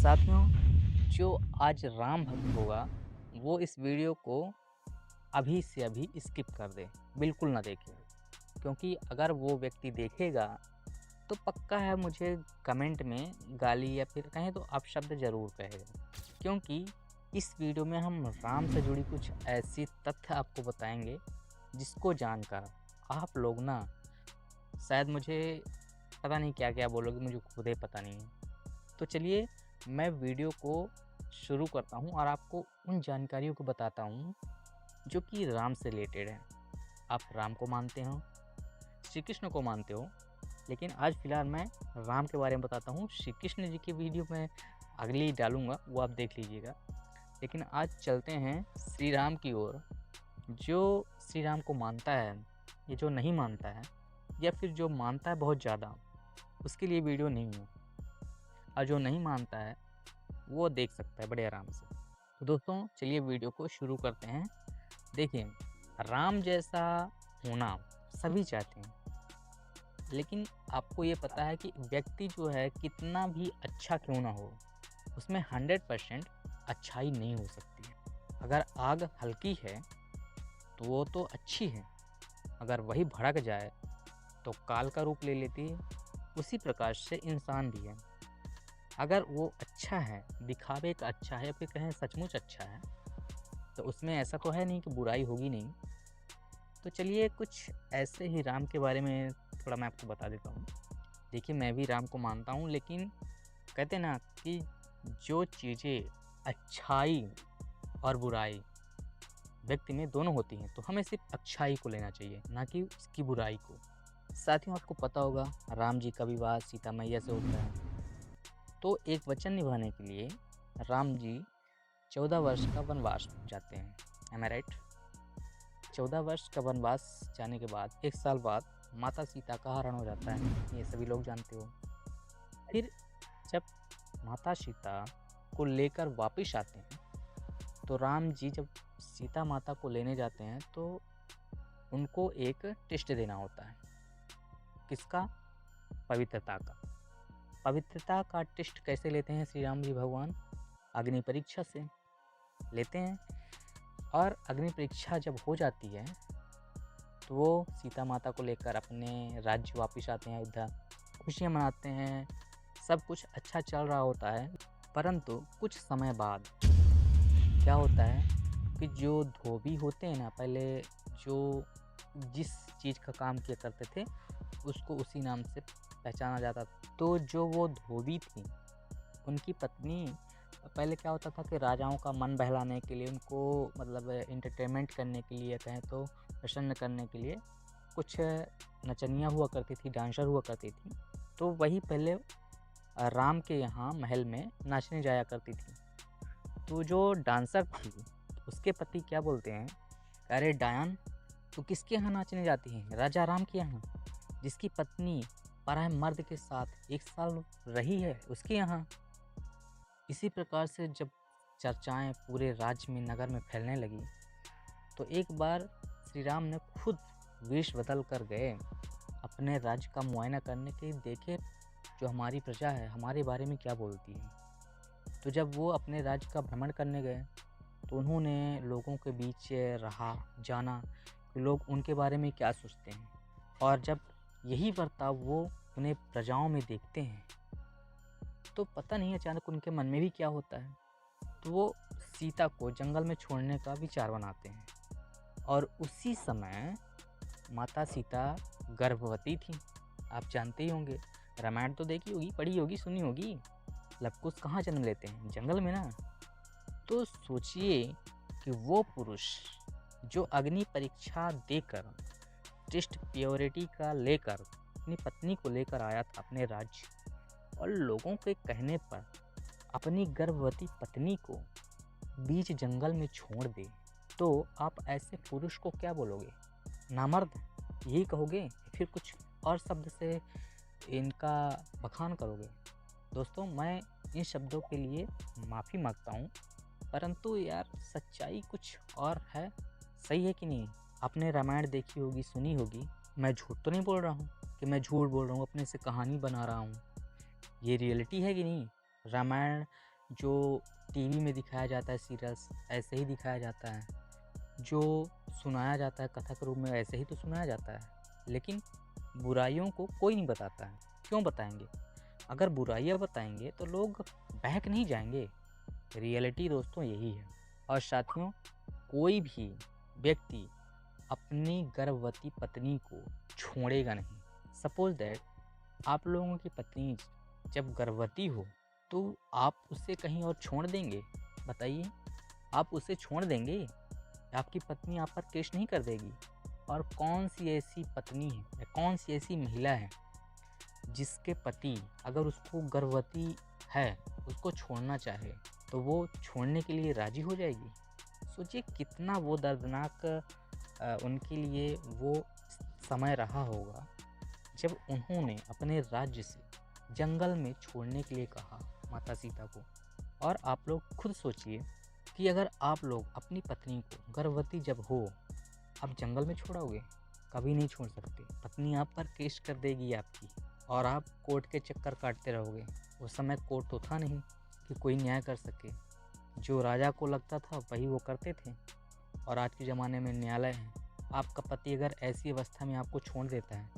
साथियों, जो आज राम भक्त होगा, वो इस वीडियो को अभी से अभी स्किप कर दे, बिल्कुल ना देखे। क्योंकि अगर वो व्यक्ति देखेगा, तो पक्का है मुझे कमेंट में गाली या फिर कहें तो अपशब्द ज़रूर कहेगा। क्योंकि इस वीडियो में हम राम से जुड़ी कुछ ऐसी तथ्य आपको बताएँगे, जिसको जानकर आप लोग ना शायद मुझे पता नहीं क्या-क्या बोलोगे, मुझे खुद ही पता नहीं है। तो चलिए मैं वीडियो को शुरू करता हूँ और आपको उन जानकारियों को बताता हूँ जो कि राम से रिलेटेड है। आप राम को मानते हो, श्री कृष्ण को मानते हो, लेकिन आज फ़िलहाल मैं राम के बारे में बताता हूँ। श्री कृष्ण जी की वीडियो मैं अगली डालूँगा, वो आप देख लीजिएगा। लेकिन आज चलते हैं श्री राम की ओर। जो श्री राम को मानता है, या जो नहीं मानता है, या फिर जो मानता है बहुत ज़्यादा, उसके लिए वीडियो नहीं है। और जो नहीं मानता है, वो देख सकता है बड़े आराम से। तो दोस्तों चलिए वीडियो को शुरू करते हैं। देखिए, राम जैसा होना सभी चाहते हैं, लेकिन आपको ये पता है कि व्यक्ति जो है कितना भी अच्छा क्यों ना हो, उसमें 100% अच्छाई नहीं हो सकती है। अगर आग हल्की है, तो वो तो अच्छी है, अगर वही भड़क जाए, तो काल का रूप ले लेती है। उसी प्रकार से इंसान भी है। अगर वो अच्छा है, दिखावे का अच्छा है, या फिर कहें सचमुच अच्छा है, तो उसमें ऐसा तो है नहीं कि बुराई होगी नहीं। तो चलिए कुछ ऐसे ही राम के बारे में थोड़ा मैं आपको बता देता हूँ। देखिए, मैं भी राम को मानता हूँ, लेकिन कहते हैं ना कि जो चीज़ें अच्छाई और बुराई व्यक्ति में दोनों होती हैं, तो हमें सिर्फ अच्छाई को लेना चाहिए, ना कि उसकी बुराई को। साथियों, आपको पता होगा राम जी का विवाह सीता मैया से होता है। तो एक वचन निभाने के लिए राम जी 14 वर्ष का वनवास जाते हैं। एम आई राइट? 14 वर्ष का वनवास जाने के बाद 1 साल बाद माता सीता का हरण हो जाता है, ये सभी लोग जानते हो। फिर जब माता सीता को लेकर वापिस आते हैं, तो राम जी जब सीता माता को लेने जाते हैं, तो उनको एक टेस्ट देना होता है। किसका? पवित्रता का। पवित्रता का टेस्ट कैसे लेते हैं श्री राम जी भगवान? अग्नि परीक्षा से लेते हैं। और अग्नि परीक्षा जब हो जाती है, तो वो सीता माता को लेकर अपने राज्य वापस आते हैं अयोध्या। खुशियाँ मनाते हैं, सब कुछ अच्छा चल रहा होता है। परंतु कुछ समय बाद क्या होता है कि जो धोबी होते हैं ना, पहले जो जिस चीज़ का काम किया करते थे, उसको उसी नाम से पहचाना जाता था। तो जो वो धोबी थी, उनकी पत्नी, पहले क्या होता था कि राजाओं का मन बहलाने के लिए, उनको मतलब एंटरटेनमेंट करने के लिए, कहें तो प्रसन्न करने के लिए, कुछ नचनियाँ हुआ करती थी, डांसर हुआ करती थी। तो वही पहले राम के यहाँ महल में नाचने जाया करती थी। तो जो डांसर थी, उसके पति क्या बोलते हैं, अरे डायन, तू किसके यहाँ नाचने जाती है? राजा राम के यहाँ, जिसकी पत्नी पराये मर्द के साथ 1 साल रही है, उसके यहाँ। इसी प्रकार से जब चर्चाएँ पूरे राज्य में, नगर में फैलने लगी, तो एक बार श्री राम ने खुद वेश बदल कर गए अपने राज्य का मुआयना करने के, देखे जो हमारी प्रजा है हमारे बारे में क्या बोलती है। तो जब वो अपने राज्य का भ्रमण करने गए, तो उन्होंने लोगों के बीच रहा, जाना कि लोग उनके बारे में क्या सोचते हैं। और जब यही बर्ताव वो उन्हें प्रजाओं में देखते हैं, तो पता नहीं अचानक उनके मन में भी क्या होता है, तो वो सीता को जंगल में छोड़ने का विचार बनाते हैं। और उसी समय माता सीता गर्भवती थी। आप जानते ही होंगे, रामायण तो देखी होगी, पढ़ी होगी, सुनी होगी। लवकुश कहाँ जन्म लेते हैं? जंगल में ना। तो सोचिए कि वो पुरुष जो अग्नि परीक्षा देकर, टेस्ट प्योरिटी का लेकर अपनी पत्नी को लेकर आया था अपने राज्य, और लोगों के कहने पर अपनी गर्भवती पत्नी को बीच जंगल में छोड़ दे, तो आप ऐसे पुरुष को क्या बोलोगे? नामर्द यही कहोगे, या फिर कुछ और शब्द से इनका बखान करोगे? दोस्तों, मैं इन शब्दों के लिए माफ़ी मांगता हूँ, परंतु यार सच्चाई कुछ और है। सही है कि नहीं? आपने रामायण देखी होगी, सुनी होगी। मैं झूठ तो नहीं बोल रहा हूँ कि मैं झूठ बोल रहा हूँ, अपने से कहानी बना रहा हूँ। ये रियलिटी है कि नहीं? रामायण जो टीवी में दिखाया जाता है सीरियल्स ऐसे ही दिखाया जाता है, जो सुनाया जाता है कथा के रूप में ऐसे ही तो सुनाया जाता है। लेकिन बुराइयों को कोई नहीं बताता है, क्यों बताएँगे? अगर बुराइयाँ बताएँगे तो लोग बहक नहीं जाएँगे। रियलिटी दोस्तों यही है। और साथियों, कोई भी व्यक्ति अपनी गर्भवती पत्नी को छोड़ेगा नहीं। सपोज़ दैट आप लोगों की पत्नी जब गर्भवती हो, तो आप उसे कहीं और छोड़ देंगे? बताइए, आप उसे छोड़ देंगे? आपकी पत्नी आप पर केस नहीं कर देगी? और कौन-सी ऐसी पत्नी है या कौन-सी ऐसी महिला है, जिसके पति अगर उसको गर्भवती है, उसको छोड़ना चाहे, तो वो छोड़ने के लिए राज़ी हो जाएगी? सोचिए कितना वो दर्दनाक उनके लिए वो समय रहा होगा, जब उन्होंने अपने राज्य से जंगल में छोड़ने के लिए कहा माता सीता को। और आप लोग खुद सोचिए कि अगर आप लोग अपनी पत्नी को गर्भवती जब हो, आप जंगल में छोड़ोगे? कभी नहीं छोड़ सकते। पत्नी आप पर केस कर देगी आपकी और आप कोर्ट के चक्कर काटते रहोगे। उस समय कोर्ट तो था नहीं कि कोई न्याय कर सके। जो राजा को लगता था वही वो करते थे। और आज के ज़माने में न्यायालय है। आपका पति अगर ऐसी अवस्था में आपको छोड़ देता है,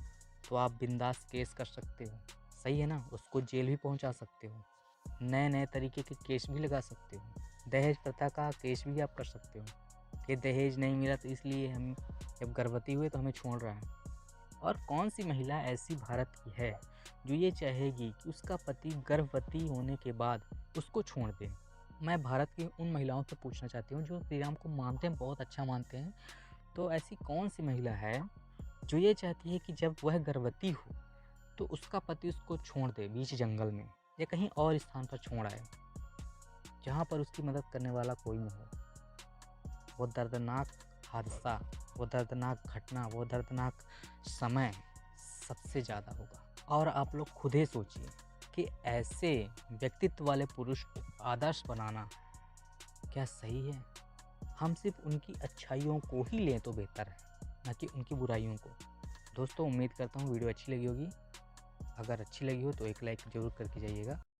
तो आप बिंदास केस कर सकते हो। सही है ना? उसको जेल भी पहुंचा सकते हो। नए-नए तरीके के केस भी लगा सकते हो। दहेज प्रथा का केस भी आप कर सकते हो कि दहेज नहीं मिला तो इसलिए हम जब गर्भवती हुए तो हमें छोड़ रहा है। और कौन-सी महिला ऐसी भारत की है जो ये चाहेगी कि उसका पति गर्भवती होने के बाद उसको छोड़ दे? मैं भारत की उन महिलाओं से पूछना चाहती हूँ जो श्री राम को मानते हैं, बहुत अच्छा मानते हैं। तो ऐसी कौन-सी महिला है जो ये चाहती है कि जब वह गर्भवती हो तो उसका पति उसको छोड़ दे बीच जंगल में या कहीं और स्थान पर छोड़ आए, जहाँ पर उसकी मदद करने वाला कोई न हो? वो दर्दनाक हादसा, वो दर्दनाक घटना, वो दर्दनाक समय सबसे ज़्यादा होगा। और आप लोग खुद ही सोचिए कि ऐसे व्यक्तित्व वाले पुरुष को आदर्श बनाना क्या सही है? हम सिर्फ़ उनकी अच्छाइयों को ही लें तो बेहतर है, ना कि उनकी बुराइयों को। दोस्तों, उम्मीद करता हूँ वीडियो अच्छी लगी होगी। अगर अच्छी लगी हो तो एक लाइक ज़रूर करके जाइएगा।